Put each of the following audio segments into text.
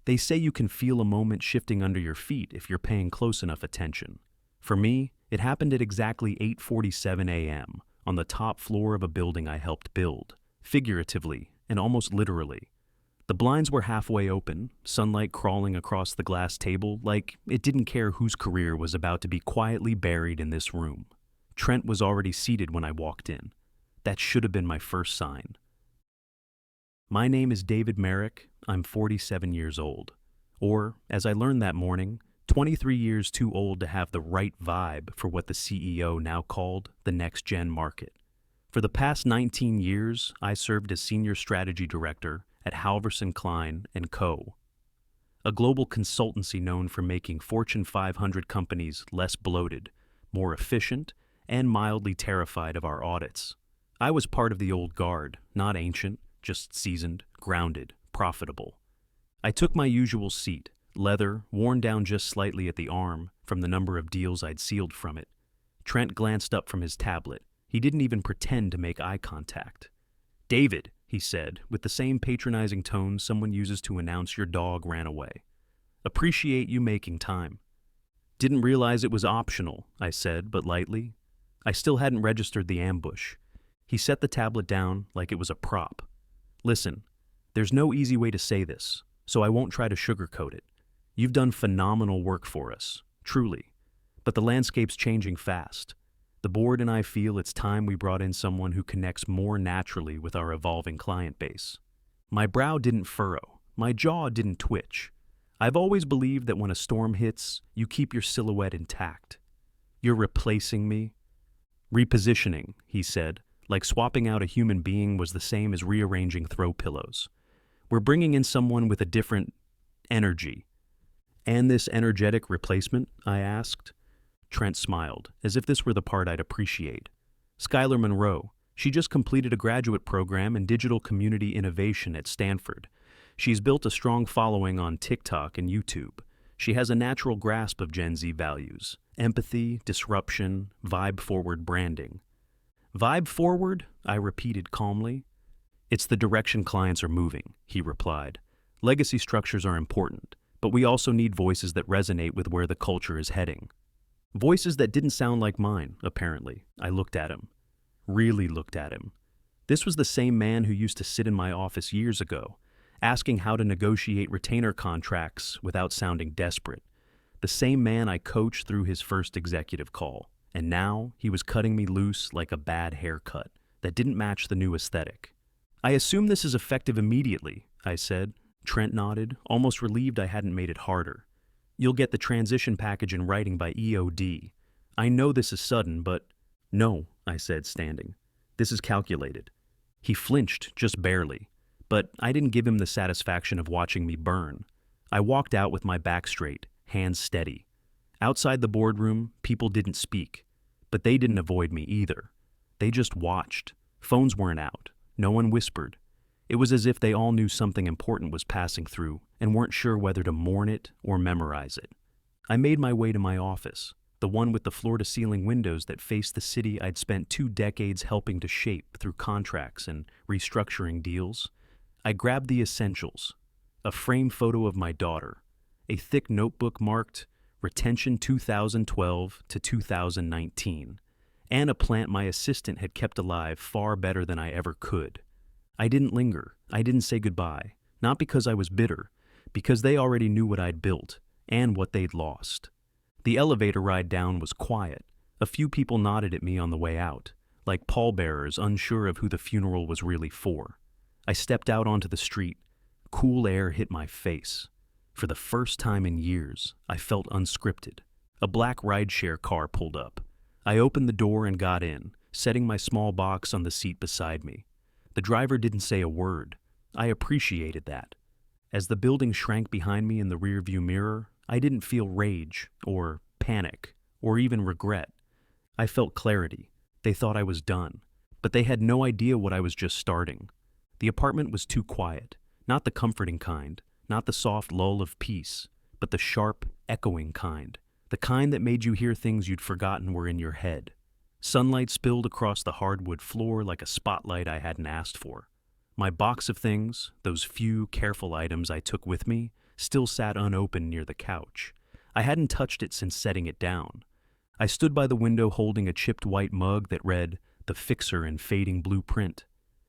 They say you can feel a moment shifting under your feet if you're paying close enough attention. For me, it happened at exactly 8:47 a.m. on the top floor of a building I helped build, figuratively and almost literally. The blinds were halfway open, sunlight crawling across the glass table like it didn't care whose career was about to be quietly buried in this room. Trent was already seated when I walked in. That should have been my first sign. My name is David Merrick. I'm 47 years old. Or, as I learned that morning, 23 years too old to have the right vibe for what the CEO now called the next-gen market. For the past 19 years, I served as Senior Strategy Director at Halverson Klein & Co., a global consultancy known for making Fortune 500 companies less bloated, more efficient, and mildly terrified of our audits. I was part of the old guard, not ancient, just seasoned, grounded, profitable. I took my usual seat, leather, worn down just slightly at the arm from the number of deals I'd sealed from it. Trent glanced up from his tablet. He didn't even pretend to make eye contact. "David," he said, with the same patronizing tone someone uses to announce your dog ran away. "Appreciate you making time." "Didn't realize it was optional," I said, but lightly. I still hadn't registered the ambush. He set the tablet down like it was a prop. "Listen, there's no easy way to say this, so I won't try to sugarcoat it. You've done phenomenal work for us, truly. But the landscape's changing fast. The board and I feel it's time we brought in someone who connects more naturally with our evolving client base." My brow didn't furrow. My jaw didn't twitch. I've always believed that when a storm hits, you keep your silhouette intact. "You're replacing me?" "Repositioning," he said, like swapping out a human being was the same as rearranging throw pillows. "We're bringing in someone with a different energy." "And this energetic replacement?" I asked. Trent smiled, as if this were the part I'd appreciate. "Skylar Monroe. She just completed a graduate program in digital community innovation at Stanford. She's built a strong following on TikTok and YouTube. She has a natural grasp of Gen Z values: empathy, disruption, vibe-forward branding." "Vibe forward?" I repeated calmly. "It's the direction clients are moving," he replied. "Legacy structures are important, but we also need voices that resonate with where the culture is heading." Voices that didn't sound like mine, apparently. I looked at him. Really looked at him. This was the same man who used to sit in my office years ago, asking how to negotiate retainer contracts without sounding desperate. The same man I coached through his first executive call. And now he was cutting me loose like a bad haircut that didn't match the new aesthetic. "I assume this is effective immediately," I said. Trent nodded, almost relieved I hadn't made it harder. "You'll get the transition package in writing by EOD. I know this is sudden, but—" "No," I said, standing. "This is calculated." He flinched, just barely, but I didn't give him the satisfaction of watching me burn. I walked out with my back straight, hands steady. Outside the boardroom, people didn't speak. But they didn't avoid me either. They just watched. Phones weren't out. No one whispered. It was as if they all knew something important was passing through and weren't sure whether to mourn it or memorize it. I made my way to my office, the one with the floor-to-ceiling windows that faced the city I'd spent 2 decades helping to shape through contracts and restructuring deals. I grabbed the essentials: a framed photo of my daughter, a thick notebook marked Retention 2012 to 2019, and a plant my assistant had kept alive far better than I ever could. I didn't linger. I didn't say goodbye, not because I was bitter, because they already knew what I'd built and what they'd lost. The elevator ride down was quiet. A few people nodded at me on the way out, like pallbearers unsure of who the funeral was really for. I stepped out onto the street. Cool air hit my face. For the first time in years, I felt unscripted. A black rideshare car pulled up. I opened the door and got in, setting my small box on the seat beside me. The driver didn't say a word. I appreciated that. As the building shrank behind me in the rearview mirror, I didn't feel rage, or panic, or even regret. I felt clarity. They thought I was done, but they had no idea what I was just starting. The apartment was too quiet, not the comforting kind, not the soft lull of peace, but the sharp, echoing kind, the kind that made you hear things you'd forgotten were in your head. Sunlight spilled across the hardwood floor like a spotlight I hadn't asked for. My box of things, those few careful items I took with me, still sat unopened near the couch. I hadn't touched it since setting it down. I stood by the window holding a chipped white mug that read, "The Fixer" in fading blue print.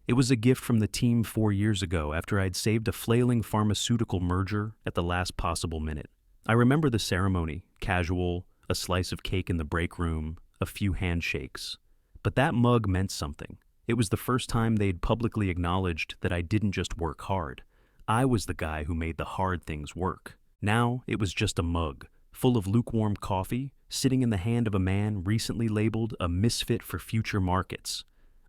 It was a gift from the team 4 years ago after I'd saved a flailing pharmaceutical merger at the last possible minute. I remember the ceremony, casual, a slice of cake in the break room, a few handshakes. But that mug meant something. It was the first time they'd publicly acknowledged that I didn't just work hard. I was the guy who made the hard things work. Now it was just a mug, full of lukewarm coffee, sitting in the hand of a man recently labeled a misfit for future markets.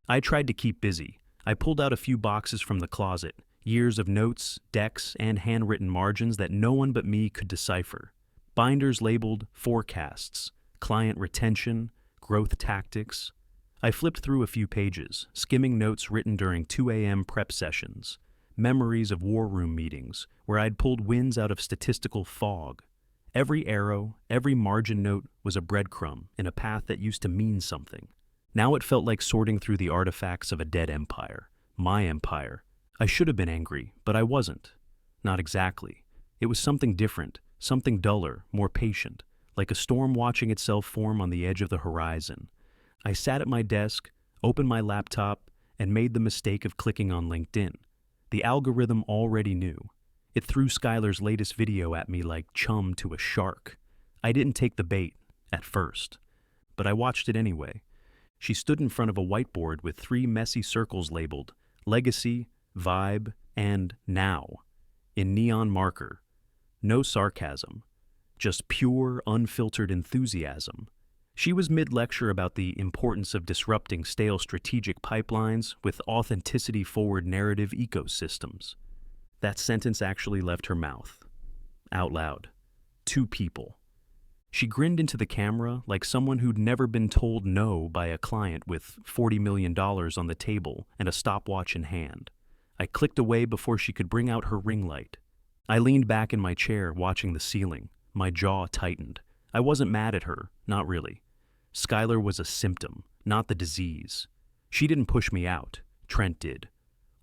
I tried to keep busy. I pulled out a few boxes from the closet, years of notes, decks, and handwritten margins that no one but me could decipher. Binders labeled forecasts, client retention, growth tactics. I flipped through a few pages, skimming notes written during 2 a.m. prep sessions, memories of war room meetings where I'd pulled wins out of statistical fog. Every arrow, every margin note was a breadcrumb in a path that used to mean something. Now it felt like sorting through the artifacts of a dead empire. My empire. I should have been angry, but I wasn't. Not exactly. It was something different, something duller, more patient, like a storm watching itself form on the edge of the horizon. I sat at my desk, opened my laptop, and made the mistake of clicking on LinkedIn. The algorithm already knew. It threw Skylar's latest video at me like chum to a shark. I didn't take the bait, at first, but I watched it anyway. She stood in front of a whiteboard with 3 messy circles labeled Legacy, Vibe, and Now, in neon marker. No sarcasm, just pure, unfiltered enthusiasm. She was mid-lecture about the importance of disrupting stale strategic pipelines with authenticity-forward narrative ecosystems. That sentence actually left her mouth. Out loud. 2 people. She grinned into the camera like someone who'd never been told no by a client with $40 million on the table and a stopwatch in hand. I clicked away before she could bring out her ring light. I leaned back in my chair watching the ceiling. My jaw tightened. I wasn't mad at her, not really. Skylar was a symptom, not the disease. She didn't push me out. Trent did.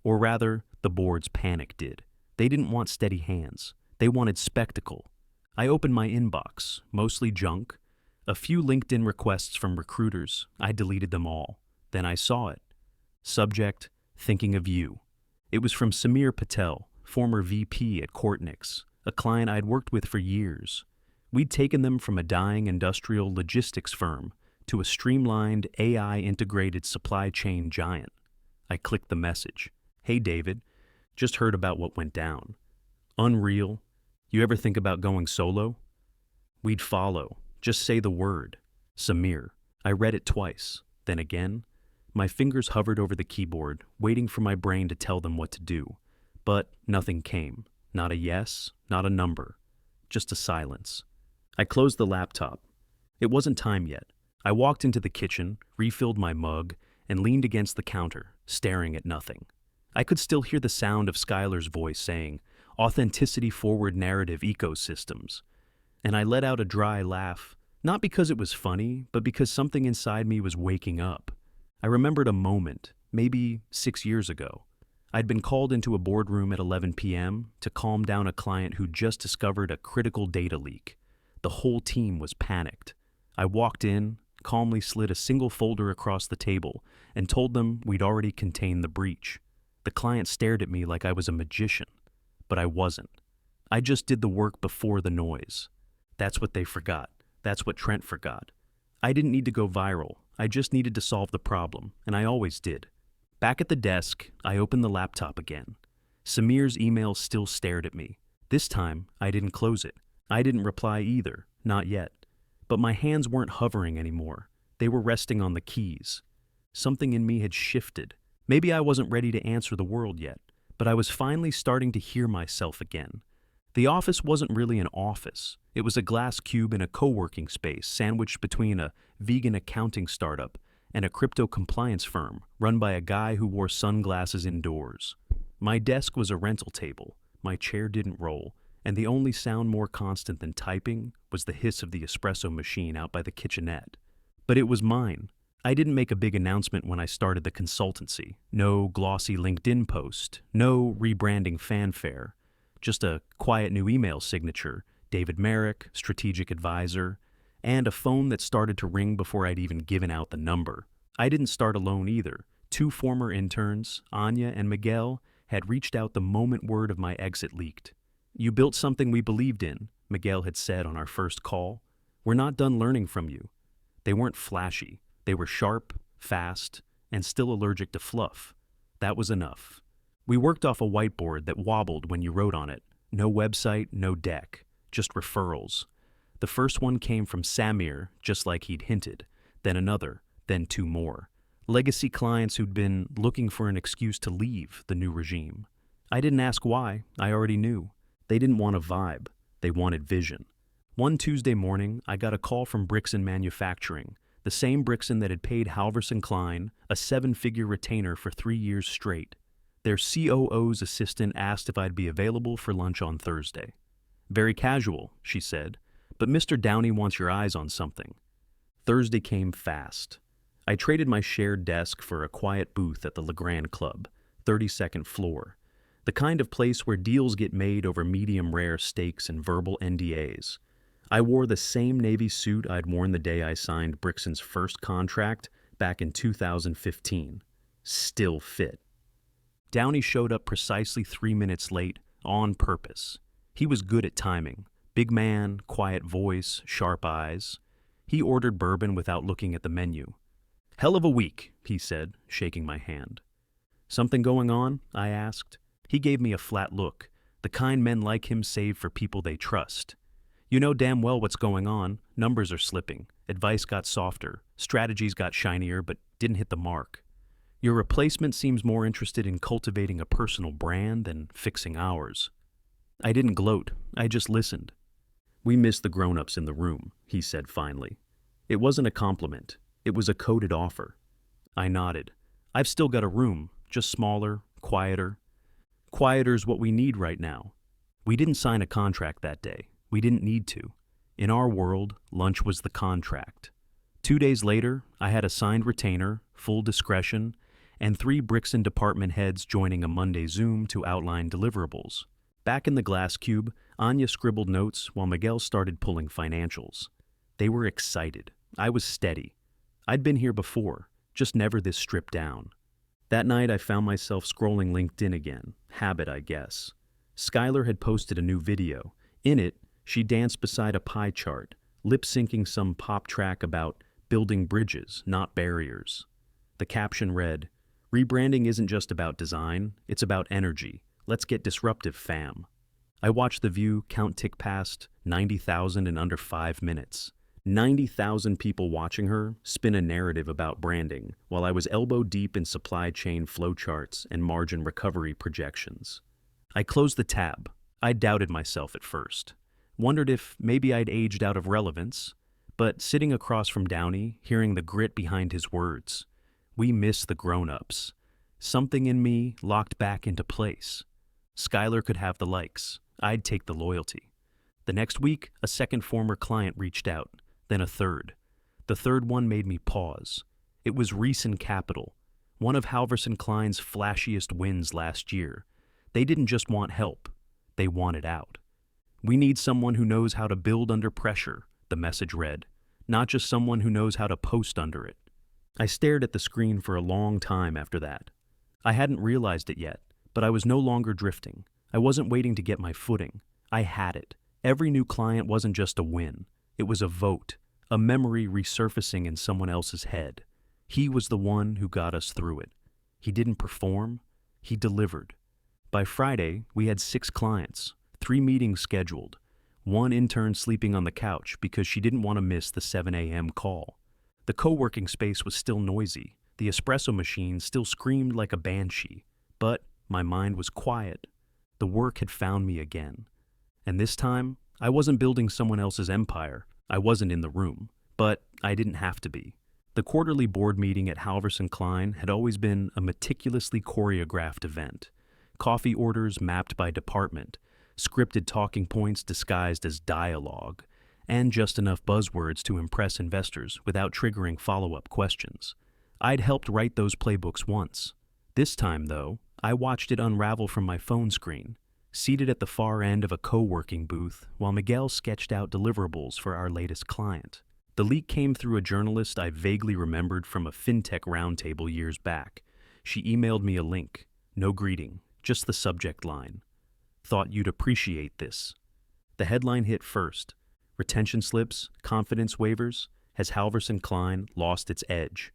Or rather, the board's panic did. They didn't want steady hands. They wanted spectacle. I opened my inbox, mostly junk. A few LinkedIn requests from recruiters. I deleted them all. Then I saw it. Subject, thinking of you. It was from Samir Patel, former VP at Courtnix, a client I'd worked with for years. We'd taken them from a dying industrial logistics firm to a streamlined AI-integrated supply chain giant. I clicked the message. Hey, David. Just heard about what went down. Unreal. You ever think about going solo? We'd follow. Just say the word. Samir. I read it twice. Then again. My fingers hovered over the keyboard, waiting for my brain to tell them what to do. But nothing came. Not a yes, not a number. Just a silence. I closed the laptop. It wasn't time yet. I walked into the kitchen, refilled my mug, and leaned against the counter, staring at nothing. I could still hear the sound of Skylar's voice saying, authenticity-forward narrative ecosystems. And I let out a dry laugh, not because it was funny, but because something inside me was waking up. I remembered a moment, maybe 6 years ago. I'd been called into a boardroom at 11 p.m. to calm down a client who'd just discovered a critical data leak. The whole team was panicked. I walked in, calmly slid a single folder across the table, and told them we'd already contained the breach. The client stared at me like I was a magician, but I wasn't. I just did the work before the noise. That's what they forgot. That's what Trent forgot. I didn't need to go viral. I just needed to solve the problem, and I always did. Back at the desk, I opened the laptop again. Samir's email still stared at me. This time, I didn't close it. I didn't reply either, not yet. But my hands weren't hovering anymore. They were resting on the keys. Something in me had shifted. Maybe I wasn't ready to answer the world yet, but I was finally starting to hear myself again. The office wasn't really an office. It was a glass cube in a co-working space sandwiched between a vegan accounting startup and a crypto compliance firm run by a guy who wore sunglasses indoors. My desk was a rental table. My chair didn't roll, and the only sound more constant than typing was the hiss of the espresso machine out by the kitchenette. But it was mine. I didn't make a big announcement when I started the consultancy. No glossy LinkedIn post. No rebranding fanfare. just a quiet new email signature, David Merrick, strategic advisor, and a phone that started to ring before I'd even given out the number. I didn't start alone either. Two former interns, Anya and Miguel, had reached out the moment word of my exit leaked. "You built something we believed in," Miguel had said on our first call. "We're not done learning from you." They weren't flashy. They were sharp, fast, and still allergic to fluff. That was enough. We worked off a whiteboard that wobbled when you wrote on it. No website, no deck, just referrals. The first one came from Samir, just like he'd hinted, then another, then two more. Legacy clients who'd been looking for an excuse to leave the new regime. I didn't ask why, I already knew. They didn't want a vibe, they wanted vision. One Tuesday morning, I got a call from Brixton Manufacturing, the same Brixton that had paid Halverson Klein a 7-figure retainer for 3 years straight. Their COO's assistant asked if I'd be available for lunch on Thursday. "Very casual," she said, "but Mr. Downey wants your eyes on something." Thursday came fast. I traded my shared desk for a quiet booth at the LeGrand Club, 32nd floor, the kind of place where deals get made over medium-rare steaks and verbal NDAs. I wore the same navy suit I'd worn the day I signed Brixton's first contract back in 2015. Still fit. Downey showed up precisely 3 minutes late, on purpose. He was good at timing. Big man, quiet voice, sharp eyes. He ordered bourbon without looking at the menu. "Hell of a week," he said, shaking my hand. "Something going on?" I asked. He gave me a flat look, the kind men like him save for people they trust. "You know damn well what's going on. Numbers are slipping. Advice got softer. Strategies got shinier, but didn't hit the mark. Your replacement seems more interested in cultivating a personal brand than fixing ours." I didn't gloat. I just listened. "We miss the grown-ups in the room," he said finally. It wasn't a compliment. It was a coded offer. I nodded. "I've still got a room, just smaller, quieter. Quieter's what we need right now." We didn't sign a contract that day. We didn't need to. In our world, lunch was the contract. 2 days later, I had a signed retainer, full discretion, and 3 Brixton department heads joining a Monday Zoom to outline deliverables. Back in the glass cube, Anya scribbled notes while Miguel started pulling financials. They were excited. I was steady. I'd been here before, just never this stripped down. That night I found myself scrolling LinkedIn again. Habit, I guess. Skylar had posted a new video. In it, she danced beside a pie chart, lip-syncing some pop track about building bridges, not barriers. The caption read, "Rebranding isn't just about design, it's about energy. Let's get disruptive, fam." I watched the view count tick past 90,000 in under 5 minutes. 90,000 people watching her spin a narrative about branding, while I was elbow deep in supply chain flowcharts and margin recovery projections. I closed the tab. I doubted myself at first. Wondered if maybe I'd aged out of relevance. But sitting across from Downey, hearing the grit behind his words, "We miss the grown-ups." Something in me locked back into place. Skylar could have the likes. I'd take the loyalty. The next week, a second former client reached out, then a third. The third one made me pause. It was Reeson Capital, one of Halverson Klein's flashiest wins last year. They didn't just want help, they wanted out. "We need someone who knows how to build under pressure," the message read, "not just someone who knows how to post under it." I stared at the screen for a long time after that. I hadn't realized it yet, but I was no longer drifting. I wasn't waiting to get my footing. I had it. Every new client wasn't just a win. It was a vote, a memory resurfacing in someone else's head. He was the one who got us through it. He didn't perform, he delivered. By Friday, we had 6 clients, 3 meetings scheduled, 1 intern sleeping on the couch because she didn't want to miss the 7 a.m. call. The co-working space was still noisy. The espresso machine still screamed like a banshee. But my mind was quiet. The work had found me again. And this time, I wasn't building someone else's empire. I wasn't in the room. But I didn't have to be. The quarterly board meeting at Halverson Klein had always been a meticulously choreographed event. Coffee orders mapped by department, scripted talking points disguised as dialogue, and just enough buzzwords to impress investors without triggering follow-up questions. I'd helped write those playbooks once. This time, though, I watched it unravel from my phone screen. seated at the far end of a co-working booth while Miguel sketched out deliverables for our latest client. The leak came through a journalist I vaguely remembered from a fintech roundtable years back. She emailed me a link. No greeting, just the subject line. Thought you'd appreciate this. The headline hit first. Retention slips, confidence waivers. Has Halverson Klein lost its edge?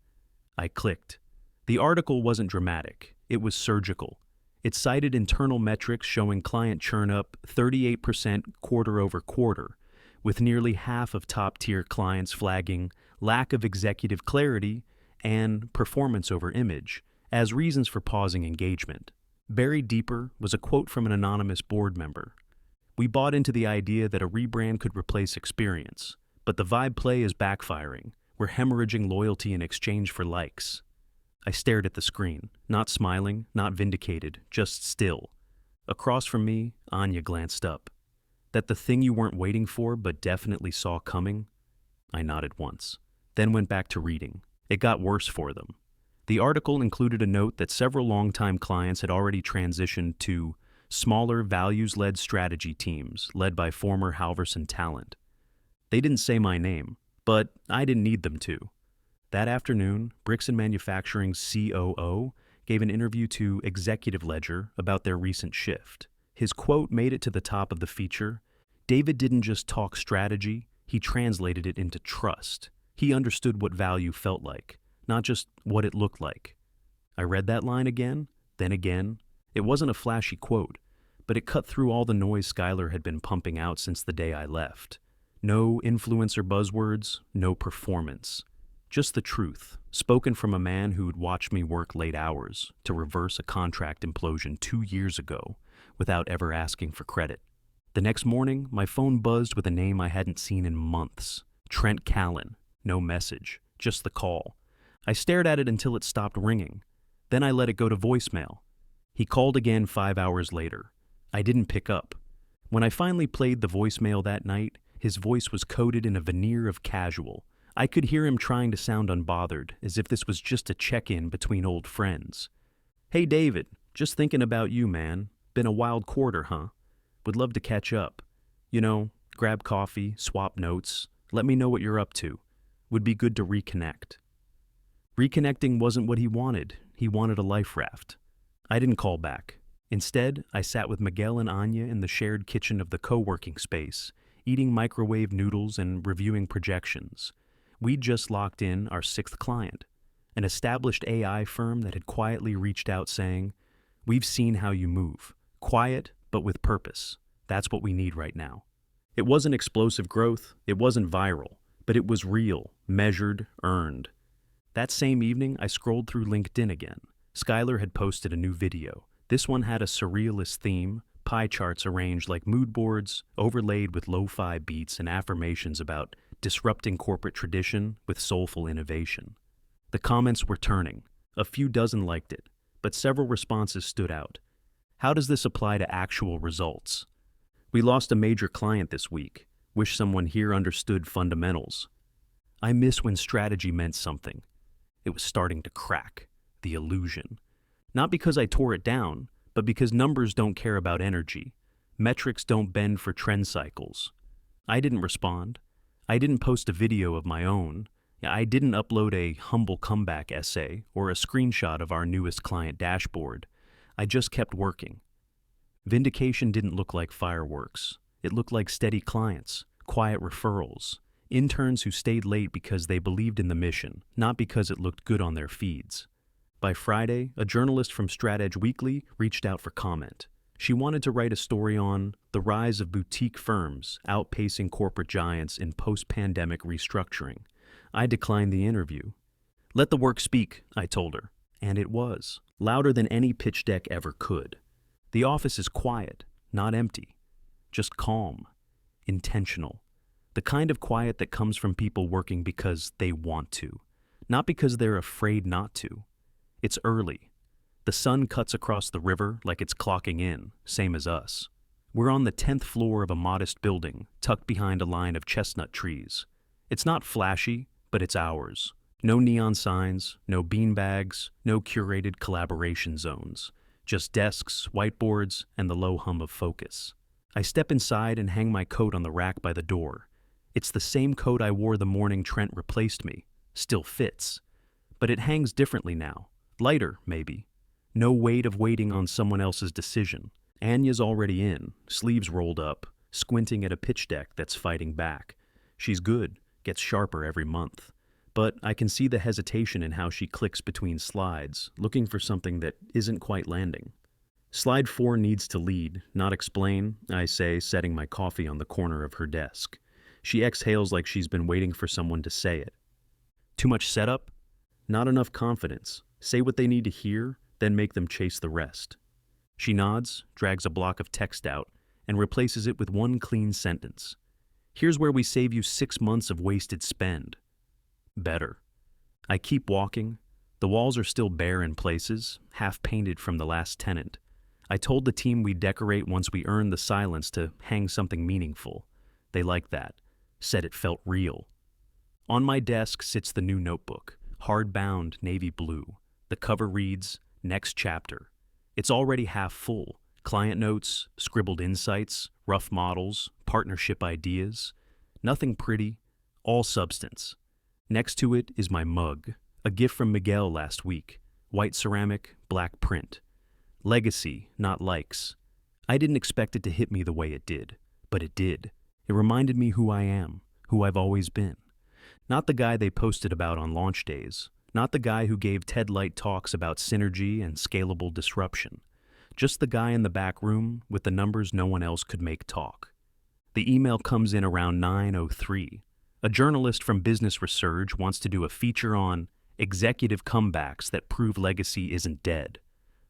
I clicked. The article wasn't dramatic. It was surgical. It cited internal metrics showing client churn up 38% quarter over quarter, with nearly half of top-tier clients flagging lack of executive clarity and performance over image as reasons for pausing engagement. Buried deeper was a quote from an anonymous board member. We bought into the idea that a rebrand could replace experience, but the vibe play is backfiring. We're hemorrhaging loyalty in exchange for likes. I stared at the screen, not smiling, not vindicated, just still. Across from me, Anya glanced up. That the thing you weren't waiting for but definitely saw coming? I nodded once, then went back to reading. It got worse for them. The article included a note that several longtime clients had already transitioned to smaller, values-led strategy teams led by former Halverson talent. They didn't say my name, but I didn't need them to. That afternoon, Bricks and Manufacturing's COO gave an interview to Executive Ledger about their recent shift. His quote made it to the top of the feature. David didn't just talk strategy, he translated it into trust. He understood what value felt like, not just what it looked like. I read that line again, then again. It wasn't a flashy quote, but it cut through all the noise Skylar had been pumping out since the day I left. No influencer buzzwords, no performance. Just the truth, spoken from a man who'd watched me work late hours to reverse a contract implosion 2 years ago without ever asking for credit. The next morning, my phone buzzed with a name I hadn't seen in months. Trent Callan. No message, just the call. I stared at it until it stopped ringing. Then I let it go to voicemail. He called again 5 hours later. I didn't pick up. When I finally played the voicemail that night, his voice was coated in a veneer of casual. I could hear him trying to sound unbothered, as if this was just a check-in between old friends. Hey David, just thinking about you, man. Been a wild quarter, huh? Would love to catch up. You know, grab coffee, swap notes, let me know what you're up to. Would be good to reconnect. Reconnecting wasn't what he wanted. He wanted a life raft. I didn't call back. Instead, I sat with Miguel and Anya in the shared kitchen of the co-working space, eating microwave noodles and reviewing projections. We'd just locked in our 6th client, an established AI firm that had quietly reached out saying, "We've seen how you move. Quiet, but with purpose. That's what we need right now." It wasn't explosive growth, it wasn't viral, but it was real, measured, earned. That same evening, I scrolled through LinkedIn again. Skylar had posted a new video. This one had a surrealist theme, pie charts arranged like mood boards, overlaid with lo-fi beats and affirmations about disrupting corporate tradition with soulful innovation. The comments were turning. A few dozen liked it, but several responses stood out. How does this apply to actual results? We lost a major client this week. Wish someone here understood fundamentals. I miss when strategy meant something. It was starting to crack. The illusion. Not because I tore it down, but because numbers don't care about energy. Metrics don't bend for trend cycles. I didn't respond. I didn't post a video of my own. I didn't upload a humble comeback essay or a screenshot of our newest client dashboard. I just kept working. Vindication didn't look like fireworks. It looked like steady clients, quiet referrals, interns who stayed late because they believed in the mission, not because it looked good on their feeds. By Friday, a journalist from StratEdge Weekly reached out for comment. She wanted to write a story on the rise of boutique firms outpacing corporate giants in post-pandemic restructuring. I declined the interview. Let the work speak, I told her. And it was, louder than any pitch deck ever could. The office is quiet, not empty, just calm, intentional. The kind of quiet that comes from people working because they want to, not because they're afraid not to. It's early. The sun cuts across the river like it's clocking in, same as us. We're on the 10th floor of a modest building, tucked behind a line of chestnut trees. It's not flashy, but it's ours. No neon signs, no beanbags, no curated collaboration zones. Just desks, whiteboards, and the low hum of focus. I step inside and hang my coat on the rack by the door. It's the same coat I wore the morning Trent replaced me. Still fits. But it hangs differently now. Lighter, maybe. No weight of waiting on someone else's decision. Anya's already in, sleeves rolled up, squinting at a pitch deck that's fighting back. She's good, gets sharper every month. But I can see the hesitation in how she clicks between slides, looking for something that isn't quite landing. Slide 4 needs to lead, not explain, I say, setting my coffee on the corner of her desk. She exhales like she's been waiting for someone to say it. Too much setup? Not enough confidence. Say what they need to hear, then make them chase the rest. She nods, drags a block of text out, and replaces it with one clean sentence. Here's where we save you 6 months of wasted spend. Better. I keep walking. The walls are still bare in places, half painted from the last tenant. I told the team we'd decorate once we earned the silence to hang something meaningful. They liked that. Said it felt real. On my desk sits the new notebook, hard-bound navy blue. The cover reads, "Next chapter." It's already half full. Client notes, scribbled insights, rough models, partnership ideas. Nothing pretty, all substance. Next to it is my mug, a gift from Miguel last week. White ceramic, black print. Legacy, not likes. I didn't expect it to hit me the way it did, but it did. It reminded me who I am, who I've always been. Not the guy they posted about on launch days. Not the guy who gave TED Light talks about synergy and scalable disruption. Just the guy in the back room with the numbers no one else could make talk. The email comes in around 9:03. A journalist from Business Research wants to do a feature on executive comebacks that prove legacy isn't dead.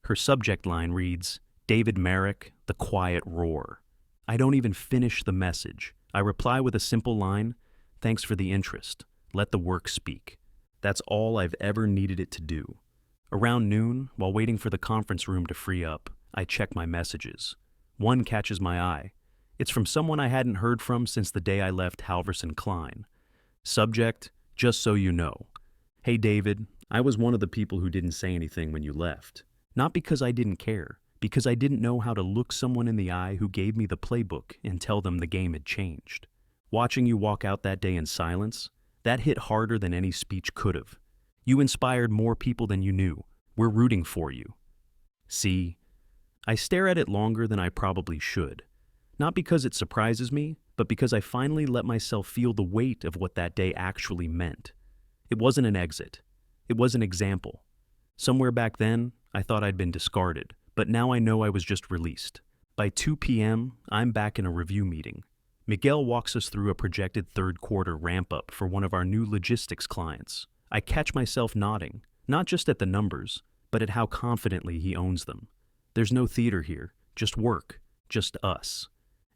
Her subject line reads, "David Merrick, the quiet roar." I don't even finish the message. I reply with a simple line, "Thanks for the interest. Let the work speak." That's all I've ever needed it to do. Around noon, while waiting for the conference room to free up, I check my messages. One catches my eye. It's from someone I hadn't heard from since the day I left Halverson Klein. Subject, "Just so you know. Hey David, I was one of the people who didn't say anything when you left. Not because I didn't care, because I didn't know how to look someone in the eye who gave me the playbook and tell them the game had changed. Watching you walk out that day in silence, that hit harder than any speech could have. You inspired more people than you knew. We're rooting for you." See, I stare at it longer than I probably should. Not because it surprises me, but because I finally let myself feel the weight of what that day actually meant. It wasn't an exit. It was an example. Somewhere back then, I thought I'd been discarded, but now I know I was just released. By 2 p.m., I'm back in a review meeting. Miguel walks us through a projected third-quarter ramp-up for one of our new logistics clients. I catch myself nodding, not just at the numbers, but at how confidently he owns them. There's no theater here, just work, just us.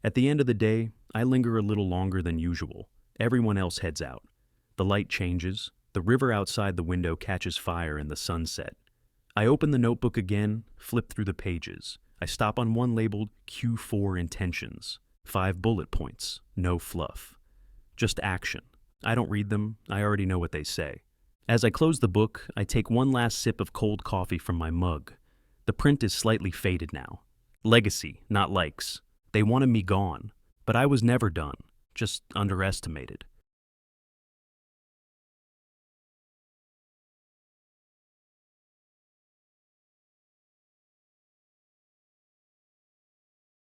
At the end of the day, I linger a little longer than usual. Everyone else heads out. The light changes. The river outside the window catches fire in the sunset. I open the notebook again, flip through the pages. I stop on one labeled Q4 Intentions. 5 bullet points, no fluff. Just action. I don't read them, I already know what they say. As I close the book, I take one last sip of cold coffee from my mug. The print is slightly faded now. Legacy, not likes. They wanted me gone, but I was never done, just underestimated.